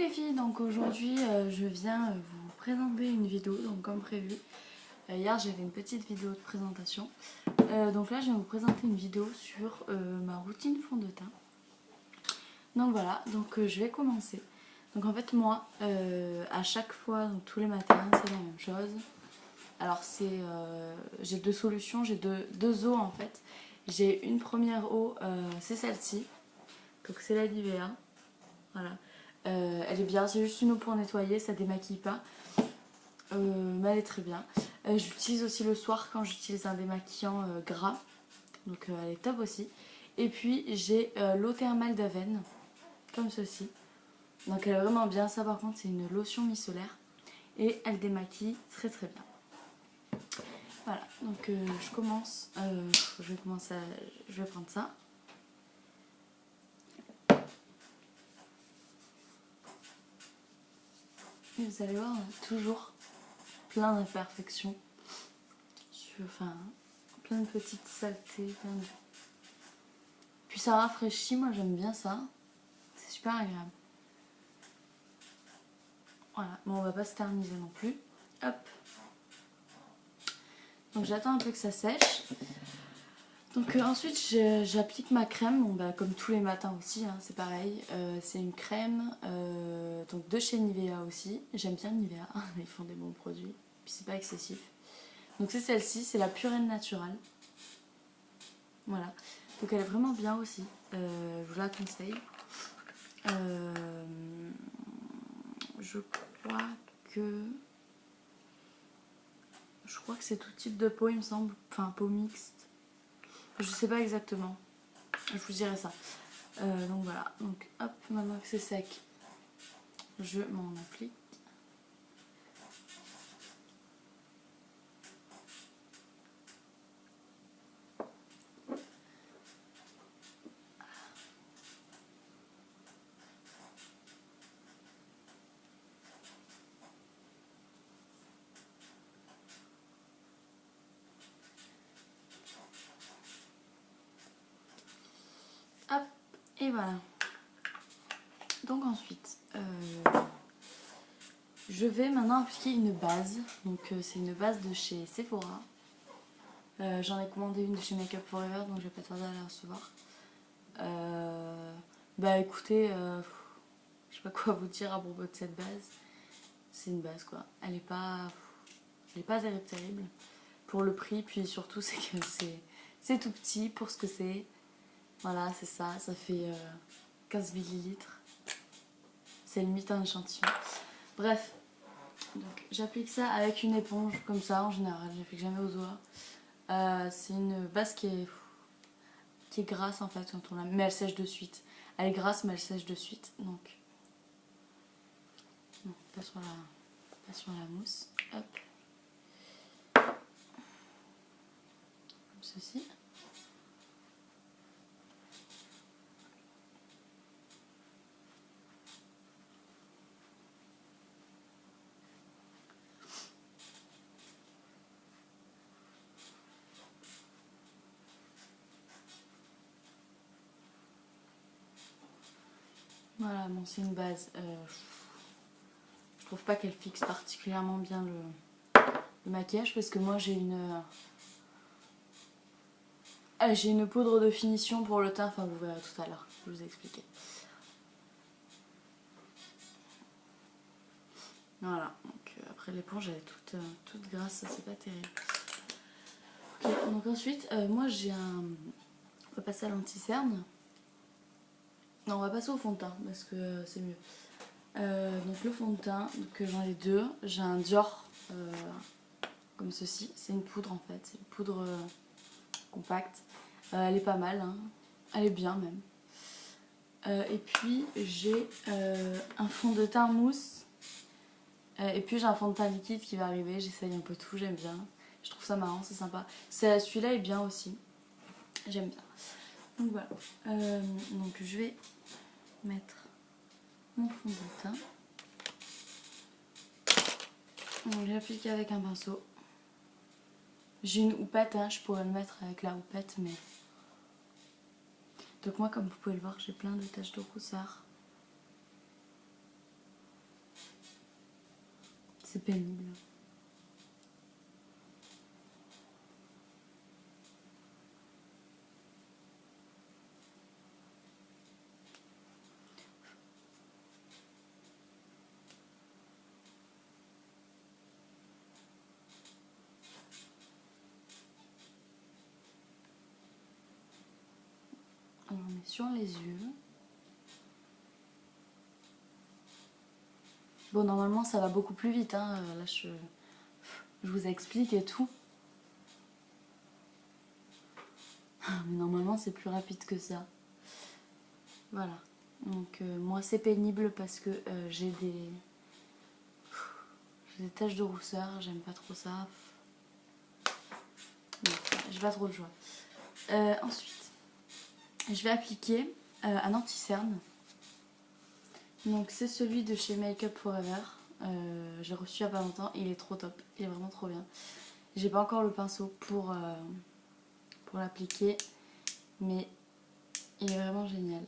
les filles, donc aujourd'hui je viens vous présenter une vidéo, donc comme prévu. Hier j'avais une petite vidéo de présentation. Donc là je viens vous présenter une vidéo sur ma routine fond de teint. Donc voilà, donc je vais commencer. Donc en fait moi, à chaque fois, donc tous les matins, c'est la même chose. Alors j'ai deux solutions, j'ai deux eaux en fait. J'ai une première eau, c'est celle-ci. Donc c'est la Nivea. Voilà. Elle est bien, c'est juste une eau pour nettoyer, ça démaquille pas. Mais elle est très bien. J'utilise aussi le soir quand j'utilise un démaquillant gras. Donc elle est top aussi. Et puis j'ai l'eau thermale d'Aven, comme ceci. Donc elle est vraiment bien. Ça par contre c'est une lotion micellaire. Et elle démaquille très très bien. Voilà, donc je commence. Je vais prendre ça. Et vous allez voir, on a toujours plein d'imperfections. Enfin, plein de petites saletés. Puis ça rafraîchit, moi j'aime bien ça. C'est super agréable. Voilà, bon on va pas se terniser non plus. Hop. Donc j'attends un peu que ça sèche. Donc ensuite j'applique ma crème, bon, bah, comme tous les matins aussi, hein, c'est pareil. C'est une crème donc de chez Nivea aussi. J'aime bien Nivea, ils font des bons produits. Puis c'est pas excessif. Donc c'est celle-ci, c'est la Purelle Naturale. Voilà. Donc elle est vraiment bien aussi. Je vous la conseille. Je crois que c'est tout type de peau, il me semble. Enfin, peau mixte. Je sais pas exactement. Je vous dirai ça. Donc voilà. Donc hop, maintenant que c'est sec, je m'en applique. Hop, et voilà. Donc ensuite, je vais maintenant appliquer une base. Donc c'est une base de chez Sephora. J'en ai commandé une de chez Make Up Forever, donc je vais pas tarder à la recevoir. Bah écoutez, je sais pas quoi vous dire à propos de cette base. C'est une base quoi. Elle est pas terrible pour le prix, puis surtout c'est que c'est tout petit pour ce que c'est. Voilà, c'est ça, ça fait 15 millilitres. C'est limite un échantillon. Bref, donc j'applique ça avec une éponge comme ça en général, j'applique jamais aux doigts. C'est une base qui est grasse en fait quand on la met, mais elle sèche de suite. Elle est grasse mais elle sèche de suite, donc non, pas sur la mousse. Hop, comme ceci. Voilà, bon c'est une base. Je trouve pas qu'elle fixe particulièrement bien le maquillage parce que moi j'ai une poudre de finition pour le teint, enfin vous verrez tout à l'heure, je vais vous expliquer. Voilà, donc après l'éponge elle est toute grasse, ça c'est pas terrible. Ok, donc ensuite, moi j'ai on va passer à l'anti-cerne. Non, on va passer au fond de teint parce que c'est mieux. Donc le fond de teint, j'en ai deux. J'ai un Dior comme ceci. C'est une poudre en fait, c'est une poudre compacte. Elle est pas mal, hein. Elle est bien même. Et puis j'ai un fond de teint mousse. Et puis j'ai un fond de teint liquide qui va arriver. J'essaye un peu tout, j'aime bien. Je trouve ça marrant, c'est sympa. Celui-là est bien aussi. J'aime bien. Donc voilà. Donc je vais mettre mon fond de teint. Donc j'applique avec un pinceau. J'ai une houppette, hein, je pourrais le mettre avec la houppette, mais... Donc moi, comme vous pouvez le voir, j'ai plein de taches de roussard. c'est pénible. Alors on met sur les yeux. Bon, normalement ça va beaucoup plus vite, hein. Là je vous explique et tout. Mais normalement c'est plus rapide que ça. Voilà. Donc moi c'est pénible parce que j'ai des taches de rousseur, j'aime pas trop ça. Bon, j'ai pas trop le choix. Ensuite, je vais appliquer un anti-cerne. Donc c'est celui de chez Make Up Forever. J'ai reçu il y a pas longtemps, il est trop top, il est vraiment trop bien. J'ai pas encore le pinceau pour l'appliquer, mais il est vraiment génial.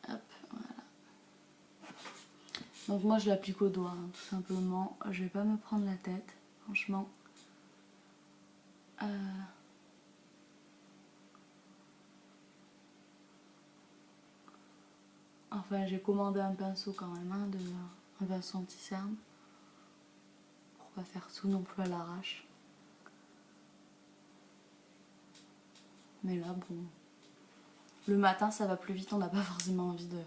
Hop, voilà. Donc moi je l'applique au doigt, hein, tout simplement. Je vais pas me prendre la tête, franchement. Enfin j'ai commandé un pinceau quand même, hein, un pinceau anti-cerne. Pour pas faire tout non plus à l'arrache. Mais là bon, le matin ça va plus vite, on n'a pas forcément envie de...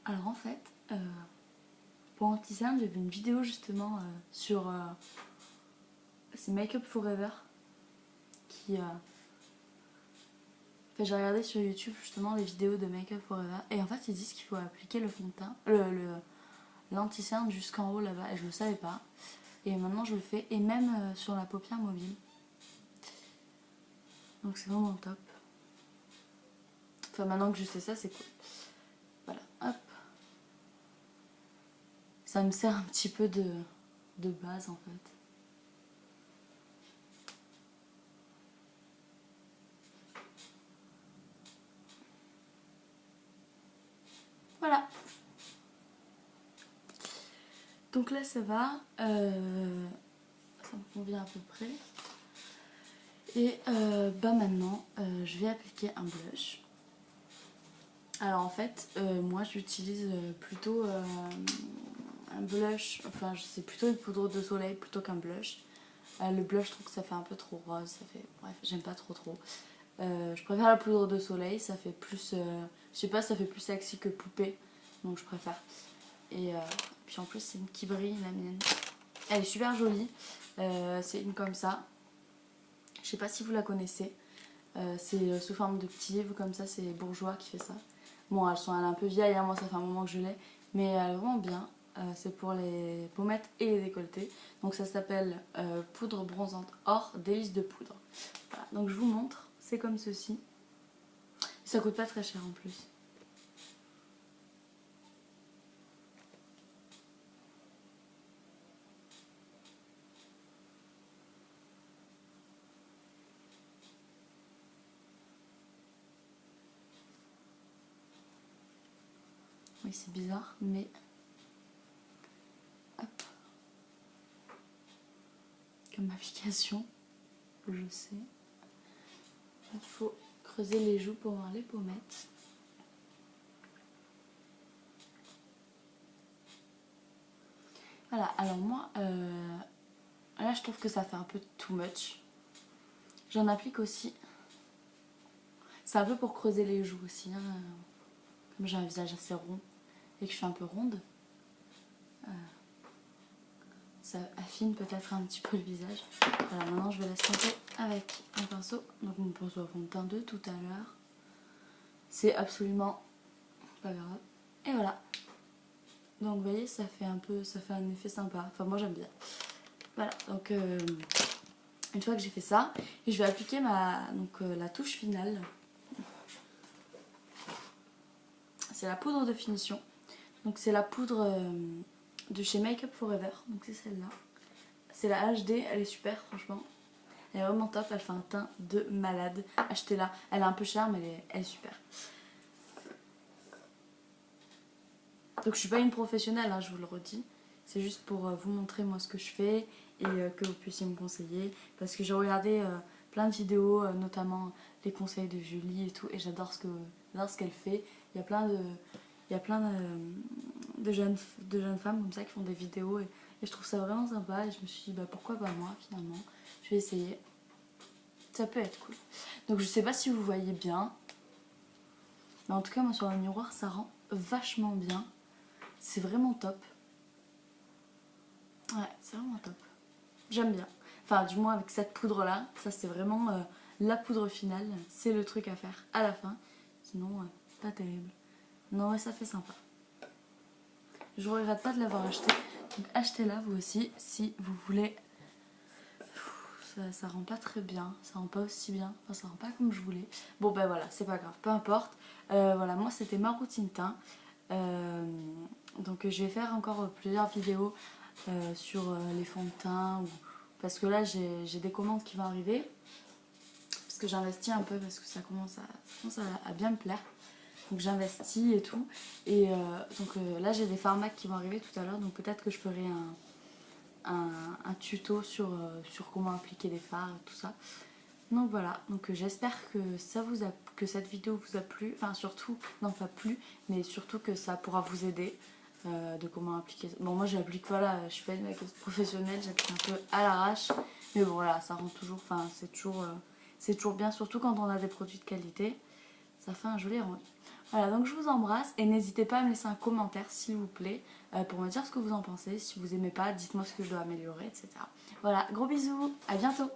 Alors en fait, pour anti-cerne, j'ai vu une vidéo justement sur c'est Make Up Forever qui... Enfin, j'ai regardé sur YouTube justement les vidéos de Make Up Forever et en fait ils disent qu'il faut appliquer le fond de teint, l'anti-cerne jusqu'en haut là-bas et je le savais pas. Et maintenant je le fais et même sur la paupière mobile. Donc c'est vraiment top. Enfin maintenant que je sais ça c'est cool. Voilà, hop. Ça me sert un petit peu de base en fait. Voilà. Donc là ça va. Ça me convient à peu près. Et bah maintenant je vais appliquer un blush. Alors en fait moi j'utilise plutôt un blush, enfin c'est plutôt une poudre de soleil plutôt qu'un blush. Le blush je trouve que ça fait un peu trop rose, ça fait... bref j'aime pas trop. Je préfère la poudre de soleil, ça fait plus, je sais pas, ça fait plus sexy que poupée, donc je préfère. Et puis en plus c'est une qui brille, la mienne. Elle est super jolie, c'est une comme ça. Je sais pas si vous la connaissez, c'est sous forme de petit livre comme ça, c'est Bourjois qui fait ça. Bon elle est un peu vieille, hein, moi ça fait un moment que je l'ai, mais elle est vraiment bien. C'est pour les pommettes et les décolletés. Donc ça s'appelle poudre bronzante or délice de poudre. Voilà, donc je vous montre, c'est comme ceci. Ça coûte pas très cher en plus. Oui c'est bizarre mais... Hop. Comme application, je sais. Il faut creuser les joues pour voir les pommettes. Voilà, alors moi, là je trouve que ça fait un peu too much. J'en applique aussi. C'est un peu pour creuser les joues aussi, hein. Comme j'ai un visage assez rond et que je suis un peu ronde. Ça affine peut-être un petit peu le visage. Voilà, maintenant je vais l'estomper avec un pinceau. Donc mon pinceau à fond de teint de tout à l'heure. C'est absolument pas grave. Et voilà. Donc vous voyez, ça fait un effet sympa. Enfin moi j'aime bien. Voilà, donc une fois que j'ai fait ça, je vais appliquer la touche finale. C'est la poudre de finition. Donc c'est la poudre de chez Make Up Forever. Donc c'est celle-là. C'est la HD, elle est super franchement. Elle est vraiment top, elle fait un teint de malade. Achetez-la, elle est un peu chère mais elle est super. Donc je suis pas une professionnelle, hein, je vous le redis. C'est juste pour vous montrer moi ce que je fais et que vous puissiez me conseiller. Parce que j'ai regardé plein de vidéos, notamment les conseils de Julie et tout. Et j'adore ce qu'elle fait. Il y a plein de jeunes femmes comme ça qui font des vidéos. Et je trouve ça vraiment sympa. Et je me suis dit, bah, pourquoi pas moi finalement. Je vais essayer. Ça peut être cool. Donc je sais pas si vous voyez bien. Mais en tout cas, moi sur le miroir, ça rend vachement bien. C'est vraiment top. Ouais, c'est vraiment top. J'aime bien. Enfin, du moins avec cette poudre-là, ça c'est vraiment la poudre finale. C'est le truc à faire à la fin. Sinon, pas terrible. Non, ouais, ça fait sympa. Je regrette pas de l'avoir acheté. Donc achetez-la vous aussi si vous voulez. Ça rend pas très bien, ça rend pas aussi bien, enfin ça rend pas comme je voulais. Bon ben voilà, c'est pas grave, peu importe. Voilà, moi c'était ma routine teint. Donc je vais faire encore plusieurs vidéos sur les fonds de teint parce que là j'ai des commandes qui vont arriver parce que j'investis un peu parce que ça commence à bien me plaire, donc j'investis et tout et donc là j'ai des pharmacs qui vont arriver tout à l'heure, donc peut-être que je ferai un tuto sur comment appliquer les fards et tout ça. Donc voilà, donc j'espère que que cette vidéo vous a plu, enfin surtout, non pas plu, mais surtout que ça pourra vous aider de comment appliquer. Bon moi j'applique, voilà, je suis pas une maquilleuse professionnelle, j'applique un peu à l'arrache, mais bon voilà, ça rend toujours, enfin c'est toujours bien, surtout quand on a des produits de qualité, ça fait un joli rendu. Voilà, donc je vous embrasse et n'hésitez pas à me laisser un commentaire s'il vous plaît pour me dire ce que vous en pensez. Si vous aimez pas, dites-moi ce que je dois améliorer, etc. Voilà, gros bisous, à bientôt.